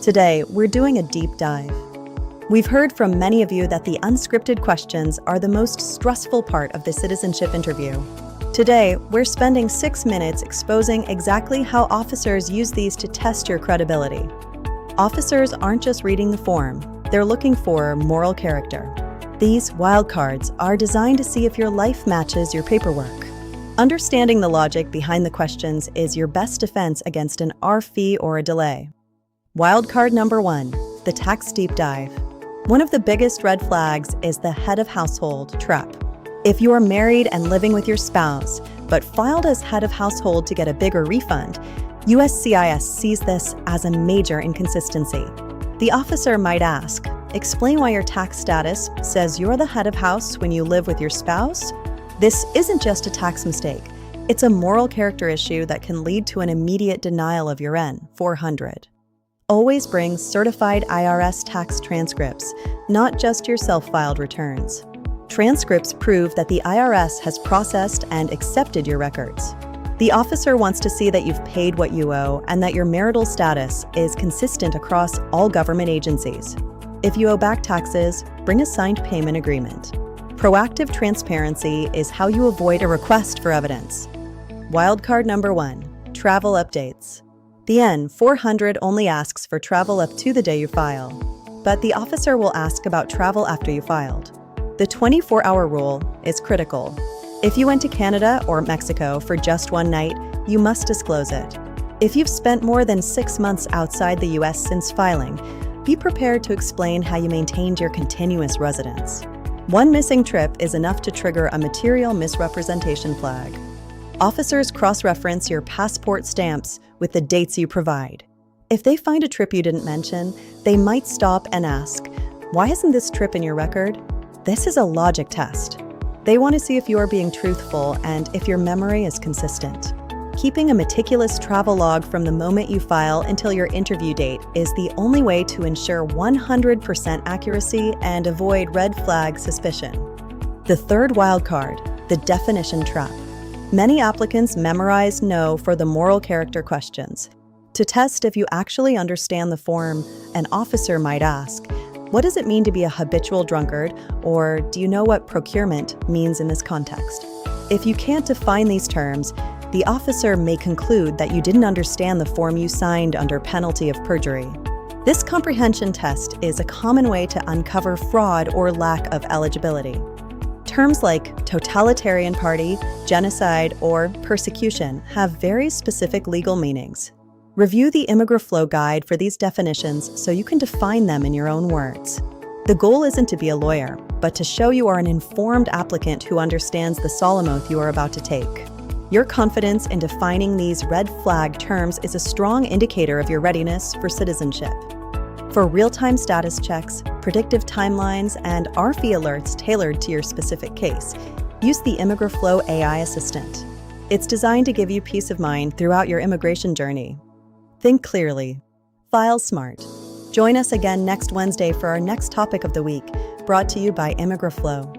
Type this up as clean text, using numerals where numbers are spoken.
Today, we're doing a deep dive. We've heard from many of you that the unscripted questions are the most stressful part of the citizenship interview. Today, we're spending 6 minutes exposing exactly how officers use these to test your credibility. Officers aren't just reading the form, they're looking for moral character. These wildcards are designed to see if your life matches your paperwork. Understanding the logic behind the questions is your best defense against an R fee or a delay. Wildcard number 1, the tax deep dive. One of the biggest red flags is the head of household trap. If you are married and living with your spouse, but filed as head of household to get a bigger refund, USCIS sees this as a major inconsistency. The officer might ask, explain why your tax status says you're the head of house when you live with your spouse? This isn't just a tax mistake. It's a moral character issue that can lead to an immediate denial of your N-400. Always bring certified IRS tax transcripts, not just your self-filed returns. Transcripts prove that the IRS has processed and accepted your records. The officer wants to see that you've paid what you owe and that your marital status is consistent across all government agencies. If you owe back taxes, bring a signed payment agreement. Proactive transparency is how you avoid a request for evidence. Wildcard number 1, travel updates. The N-400 only asks for travel up to the day you file, but the officer will ask about travel after you filed. The 24-hour rule is critical. If you went to Canada or Mexico for just one night, you must disclose it. If you've spent more than 6 months outside the U.S. since filing, be prepared to explain how you maintained your continuous residence. One missing trip is enough to trigger a material misrepresentation flag. Officers cross-reference your passport stamps with the dates you provide. If they find a trip you didn't mention, they might stop and ask, "Why isn't this trip in your record?" This is a logic test. They want to see if you are being truthful and if your memory is consistent. Keeping a meticulous travel log from the moment you file until your interview date is the only way to ensure 100% accuracy and avoid red flag suspicion. The third wildcard, the definition trap. Many applicants memorize no for the moral character questions. To test if you actually understand the form, an officer might ask, "What does it mean to be a habitual drunkard?" Or, "Do you know what procurement means in this context?" If you can't define these terms, the officer may conclude that you didn't understand the form you signed under penalty of perjury. This comprehension test is a common way to uncover fraud or lack of eligibility. Terms like totalitarian party, genocide, or persecution have very specific legal meanings. Review the ImmigraFlow guide for these definitions so you can define them in your own words. The goal isn't to be a lawyer, but to show you are an informed applicant who understands the solemn oath you are about to take. Your confidence in defining these red flag terms is a strong indicator of your readiness for citizenship. For real-time status checks, predictive timelines, and RFE alerts tailored to your specific case, use the ImmigraFlow AI assistant. It's designed to give you peace of mind throughout your immigration journey. Think clearly. File smart. Join us again next Wednesday for our next topic of the week, brought to you by ImmigraFlow.